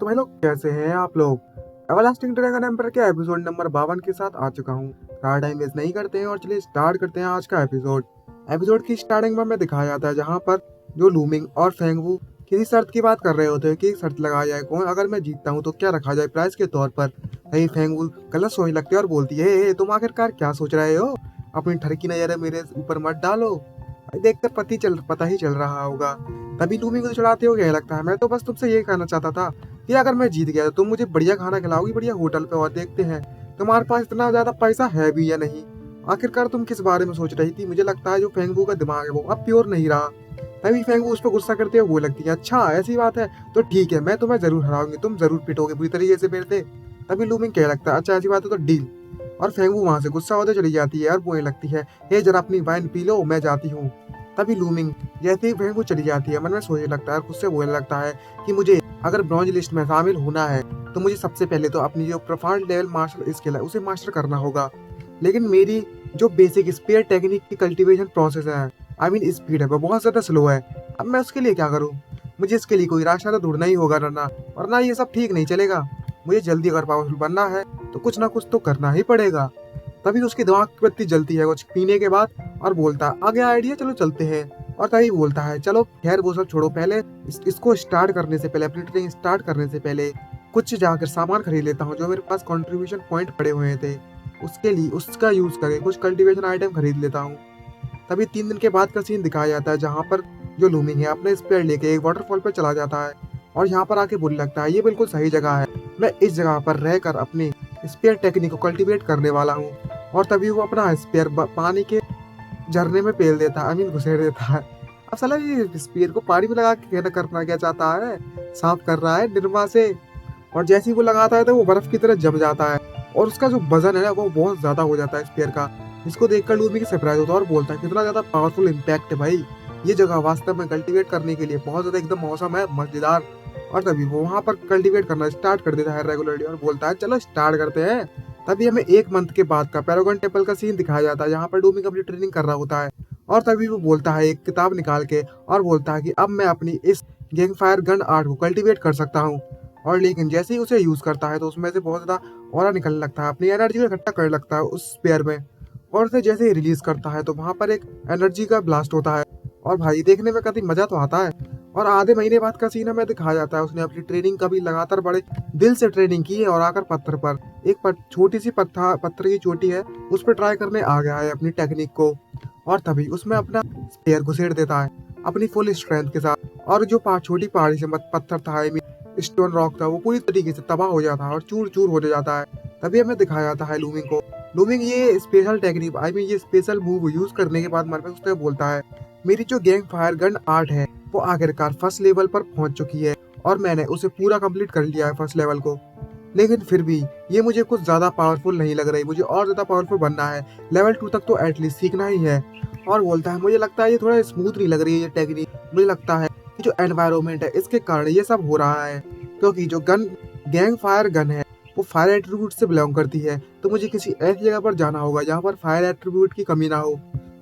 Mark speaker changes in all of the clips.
Speaker 1: तो भाई लोग कैसे हैं आप लोग। एवरलास्टिंग ड्रैगन एम्पर के एपिसोड नंबर 52 के साथ आ चुका हूँ। टाइम वेस्ट नहीं करते हैं और चलिए स्टार्ट करते हैं आज का एपिसोड की स्टार्टिंग में हमें दिखाया जाता है जहाँ पर जो लूमिंग और फेंगवू किसी शर्त की बात कर रहे होते हैं कि शर्त लगाया जाए कौन अगर मैं जीतता हूँ तो क्या रखा जाए प्राइस के तौर पर। नहीं, फेंगवू गलत सोचने लगती है और बोलती है "ए, तुम आखिरकार क्या सोच रहे हो, अपनी ठरकी नजर मेरे ऊपर मत डालो, देखकर पता ही चल रहा होगा"। तभी लूमिंग को चिढ़ाते हो क्या लगता है, मैं तो बस तुमसे ये कहना चाहता था कि अगर मैं जीत गया तो तुम मुझे बढ़िया खाना खिलाओगी बढ़िया होटल पे, और देखते हैं तुम्हारे पास इतना ज्यादा पैसा है भी या नहीं। आखिरकार तुम किस बारे में सोच रही थी, मुझे लगता है जो फेंगबू का दिमाग है वो अब प्योर नहीं रहा। तभी फेंगबू उस पर गुस्सा करते हुए वो लगती है अच्छा ऐसी बात है तो ठीक है, मैं तुम्हें जरूर हराऊंगी, तुम जरूर पिटोगे बुरी तरीके से मेरे से। तभी लूमिंग क्या लगता है अच्छा ऐसी बात है तो डील। और फेंगबू वहां से गुस्सा होते चली जाती है और बोलने लगती है हे जरा अपनी वाइन पी लो, मैं जाती हूँ। तभी लूमिंग जैसे ही फेंगबू चली जाती है मन में सोचने लगता है और खुद से बोलने लगता है कि मुझे अगर ब्रॉन्ज लिस्ट में शामिल होना है तो मुझे सबसे पहले तो अपनी जो प्रोफाइल लेवल मार्शल स्किल है उसे मास्टर करना होगा। लेकिन मेरी जो बेसिक स्पेयर टेक्निक की कल्टीवेशन प्रोसेस है, आई मीन स्पीड है, वो बहुत ज्यादा स्लो है। अब मैं उसके लिए क्या करूँ, मुझे इसके लिए कोई रास्ता तो ढूंढना ही होगा ना, वरना ये सब ठीक नहीं चलेगा। मुझे जल्दी अगर पावरफुल बनना है तो कुछ ना कुछ तो करना ही पड़ेगा। तभी उसकी दिमाग की बत्ती जलती है कुछ पीने के बाद और बोलता है आ गया आइडिया, चलो चलते हैं। और तभी बोलता है चलो खैर वो सब छोड़ो, पहले इसको स्टार्ट करने से पहले, अपनी ट्रेनिंग स्टार्ट करने से पहले कुछ जाकर सामान खरीद लेता हूँ जो मेरे पास कंट्रीब्यूशन पॉइंट पड़े हुए थे, उसके लिए उसका यूज करके कुछ कल्टीवेशन आइटम खरीद लेता हूँ। तभी 3 दिन के बाद का सीन दिखाया जाता है जहाँ पर जो लूमिंग है अपने स्पेयर लेके एक वाटरफॉल पर चला जाता है और यहाँ पर आके बोलने लगता है ये बिल्कुल सही जगह है, मैं इस जगह पर रहकर अपनी स्पेयर टेक्निक को कल्टीवेट करने वाला हूँ। और तभी वो अपना स्पेयर पानी के झरने में पेल देता है, आई मीन घुसेड़ देता है। अब साला ये स्पेयर को पानी में लगा के कहना करना क्या चाहता है, साफ कर रहा है निरमा से। और जैसे ही वो लगाता है तो वो बर्फ की तरह जम जाता है और उसका जो वजन है ना वो बहुत ज्यादा हो जाता है स्पेयर का, जिसको देखकर लूमिंग सरप्राइज होता है और बोलता है कितना ज्यादा पावरफुल इम्पैक्ट है भाई, ये जगह वास्तव में कल्टीवेट करने के लिए बहुत ज्यादा एकदम मौसम है मजेदार। और तभी वो वहां पर कल्टीवेट करना स्टार्ट कर देता है रेगुलरली और बोलता है चलो स्टार्ट करते हैं। तभी हमें 1 मंथ के बाद का पैरागन टेम्पल का सीन दिखाया जाता है जहाँ पर लूमिंग अपनी ट्रेनिंग कर रहा होता है। और तभी वो बोलता है एक किताब निकाल के और बोलता है कि अब मैं अपनी इस गैंग फायर गन आर्ट को कल्टीवेट कर सकता हूँ। और लेकिन जैसे ही उसे यूज करता है तो उसमें से बहुत ज्यादा ऑरा निकलने लगता है, अपनी एनर्जी को इकट्ठा करने लगता है उस स्पेयर में। और उसे जैसे ही रिलीज करता है तो वहां पर एक एनर्जी का ब्लास्ट होता है और भाई देखने में काफी मजा तो आता है। और आधे महीने बाद का सीन हमें दिखाया जाता है उसने अपनी ट्रेनिंग का भी लगातार बड़े दिल से ट्रेनिंग की है और आकर पत्थर पर एक छोटी सी पत्थर की चोटी है उस पर ट्राई करने आ गया है अपनी टेक्निक को। और तभी उसमें अपना स्पेयर घुसेड़ देता है अपनी फुल स्ट्रेंथ के साथ और जो छोटी पहाड़ी से पत्थर था, स्टोन रॉक था, वो पूरी तरीके से तबाह हो जाता है और चूर चूर हो जाता है। तभी हमें दिखाया जाता है लूमिंग को, लूमिंग ये स्पेशल टेक्निक आई मीन ये स्पेशल मूव यूज करने के बाद हमारे पास उसने बोलता है मेरी जो गैंग फायर गन आर्ट है वो आखिरकार फर्स्ट लेवल पर पहुंच चुकी है और मैंने उसे पूरा कंप्लीट कर लिया है फर्स्ट लेवल को। लेकिन फिर भी ये मुझे कुछ ज्यादा पावरफुल नहीं लग रही, मुझे और ज्यादा पावरफुल बनना है, लेवल 2 तक तो एटलीस्ट सीखना ही है। और बोलता है मुझे लगता है ये थोड़ा स्मूथ नहीं लग रही है ये टेक्निक, मुझे लगता है कि जो एनवायरमेंट है इसके कारण ये सब हो रहा है, क्योंकि जो गन गैंग फायर गन है वो फायर एट्रीब्यूट से बिलोंग करती है, तो मुझे किसी ऐसी जगह पर जाना होगा जहाँ पर फायर एट्रीब्यूट की कमी ना हो।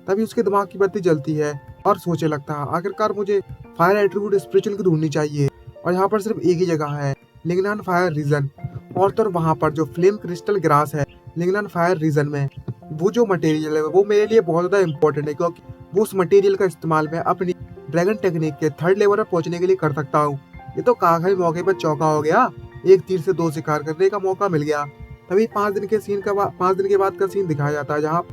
Speaker 1: तभी उसके दिमाग की बत्ती जलती है और सोचने लगता है आखिरकार मुझे फायर एट्रीब्यूट स्पिरिचुअल की ढूंढनी चाहिए और यहाँ पर सिर्फ एक ही जगह है, लिग्नान फायर रीजन। और तो वहाँ पर जो फ्लेम क्रिस्टल ग्रास है लिग्नान फायर रीजन में, वो जो मटेरियल है वो मेरे लिए बहुत ज्यादा इंपॉर्टेंट है, क्योंकि वो उस मटेरियल का इस्तेमाल मैं अपनी ड्रैगन टेक्निक के 3rd लेवल पर पहुंचने के लिए कर सकता हूँ। ये तो कागज मौके पर चौका हो गया, एक तीर से 2 शिकार करने का मौका मिल गया। तभी 5 दिन के बाद का सीन दिखाया जाता है जहाँ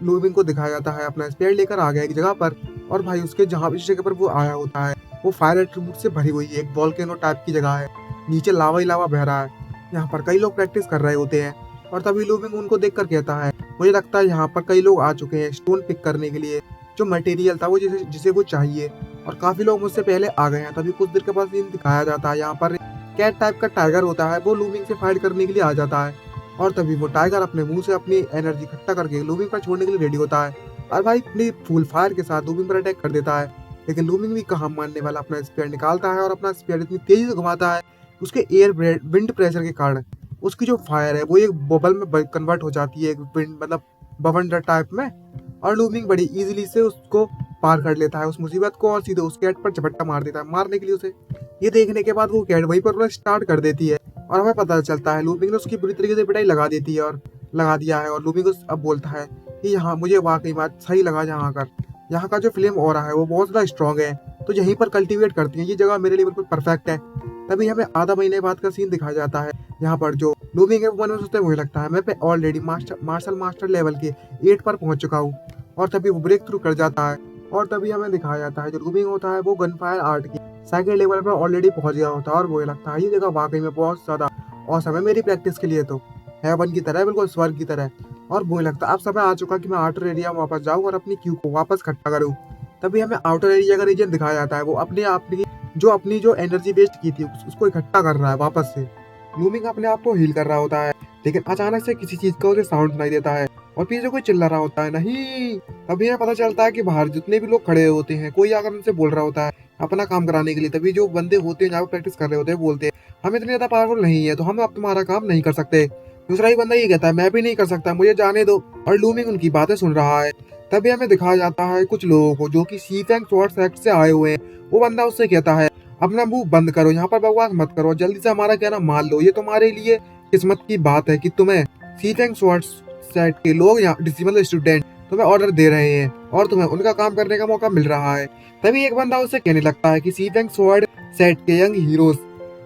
Speaker 1: लूमिंग को दिखाया जाता है अपना स्पेयर लेकर आ गया एक जगह पर और भाई उसके जहाँ भी जगह पर वो आया होता है वो फायर एट्रीब्यूट से भरी हुई है, एक वोल्केनो टाइप की जगह है, नीचे लावा ही लावा बह रहा है, यहाँ पर कई लोग प्रैक्टिस कर रहे होते हैं। और तभी लूमिंग उनको देखकर कहता है मुझे लगता है यहाँ पर कई लोग आ चुके हैं स्टोन पिक करने के लिए, जो मटेरियल था वो जिसे वो चाहिए, और काफी लोग मुझसे पहले आ गए हैं। तभी कुछ देर के बाद सीन दिखाया जाता है यहाँ पर कैट टाइप का टाइगर होता है, वो लूमिंग से फाइट करने के लिए आ जाता है। और तभी वो टाइगर अपने मुंह से अपनी एनर्जी इकट्ठा करके लूमिंग पर छोड़ने के लिए रेडी होता है और भाई अपनी फुल फायर के साथ लूमिंग पर अटैक कर देता है। लेकिन लूमिंग भी कहाँ मानने वाला, अपना स्पेयर निकालता है और अपना स्पेयर इतनी तेजी से घुमाता है उसके एयर विंड प्रेशर के कारण उसकी जो फायर है वो एक बबल में कन्वर्ट हो जाती है, एक विंड मतलब बवंडर टाइप में। और लूमिंग बड़ी इजीली से उसको पार कर लेता है उस मुसीबत को और सीधे उस कैट पर झपट्टा मार देता है मारने के लिए उसे। ये देखने के बाद वो कैट वहीं पर स्टार्ट कर देती है और हमें पता चलता है लूमिंग ने उसकी बुरी तरीके से पिटाई लगा देती है और लगा दिया है। और लूमिंग अब बोलता है कि यहाँ मुझे वाकई बात सही लगा, यहाँ का जो फिल्म हो रहा है वो बहुत ज्यादा स्ट्रॉन्ग है, तो यहीं पर कल्टीवेट करती है, ये जगह मेरे लिए बिल्कुल परफेक्ट है। तभी हमें आधा महीने बाद का सीन दिखाया जाता है। यहाँ पर जो लूमिंग है वो मन में सोचते मुझे लगता है मैं पे ऑलरेडी मार्शल मास्टर लेवल के 8 पर पहुंच चुका हूँ। और तभी वो ब्रेक थ्रू कर जाता है और तभी हमें दिखाया जाता है जो लूमिंग होता है वो गन फायर आर्ट की सेकंड लेवल पर ऑलरेडी पहुंच गया होता है। और मुझे लगता है ये जगह वाकई में बहुत ज्यादा औसम है मेरी प्रैक्टिस के लिए, तो हेवन की तरह, बिल्कुल स्वर्ग की तरह। और मुझे लगता है अब समय आ चुका कि मैं आउटर एरिया में वापस जाऊं और अपनी क्यू को वापस इकट्ठा करूं। तभी हमें आउटर एरिया का रीजन दिखाया जाता है, वो अपनी जो एनर्जी वेस्ट की थी उसको इकट्ठा कर रहा है वापस से। लूमिंग अपने आप को हील कर रहा होता है, लेकिन अचानक से किसी चीज का उसे साउंड सुनाई देता है और पीछे कोई चिल्ला रहा होता है नहीं। तभी हमें पता चलता है कि बाहर जितने भी लोग खड़े होते हैं कोई आकर उनसे बोल रहा होता है अपना काम कराने के लिए। तभी जो बंदे होते हैं जहाँ पे प्रैक्टिस कर रहे होते हैं बोलते हैं हम इतने ज्यादा पावरफुल नहीं है तो हम अब तुम्हारा काम नहीं कर सकते। दूसरा ही बंदा ये कहता है मैं भी नहीं कर सकता, मुझे जाने दो। और लूमिंग उनकी बातें सुन रहा है। तभी हमें दिखाया जाता है कुछ लोगों को जो कि सीफेंग स्वॉर्ड सेक्ट से आए हुए हैं। वो बंदा उससे कहता है अपना मुंह बंद करो, यहाँ पर बकवास मत करो, जल्दी से हमारा कहना मान लो, ये तुम्हारे लिए किस्मत की बात है कि तुम्हें सीफेंग स्वॉर्ड सेट के लोग यहाँ डिसिबल स्टूडेंट तुम्हें ऑर्डर दे रहे हैं और तुम्हें उनका काम करने का मौका मिल रहा है। तभी एक बंदा उससे कहने लगता है कि सीफेंग स्वॉर्ड सेट के यंग हीरोज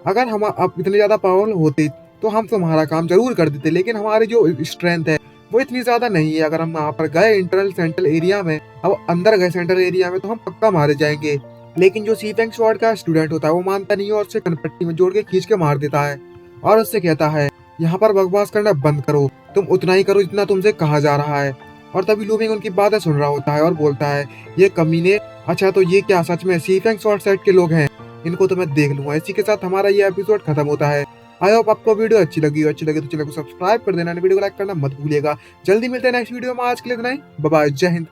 Speaker 1: अगर हम अब इतने ज्यादा पावरफुल होते तो हम तुम्हारा काम जरूर कर देते, लेकिन हमारी जो स्ट्रेंथ है वो इतनी ज्यादा नहीं है। अगर हम वहाँ पर गए इंटरनल सेंट्रल एरिया में, अब अंदर गए सेंट्रल एरिया में तो हम पक्का मारे जाएंगे। लेकिन जो सीफेंग स्वॉर्ड का स्टूडेंट होता है वो मानता नहीं है और उसे कनपट्टी में जोड़ के खींच के मार देता है और उससे कहता है यहाँ पर बकवास करना बंद करो, तुम उतना ही करो जितना तुमसे कहा जा रहा है। और तभी लूमिंग उनकी बातें सुन रहा होता है और बोलता है ये कमीने, अच्छा तो ये क्या सच में सीफेंग स्वॉर्ड सेट के लोग हैं, इनको तो मैं देख लूंगा। इसी के साथ हमारा ये एपिसोड खत्म होता है। आई होप आपको वीडियो अच्छी लगी तो चैनल को सब्सक्राइब कर देना, वीडियो को लाइक करना मत भूलिएगा। जल्दी मिलते हैं नेक्स्ट वीडियो में, आज के लिए इतना ही, बाय बाय, जय हिंद।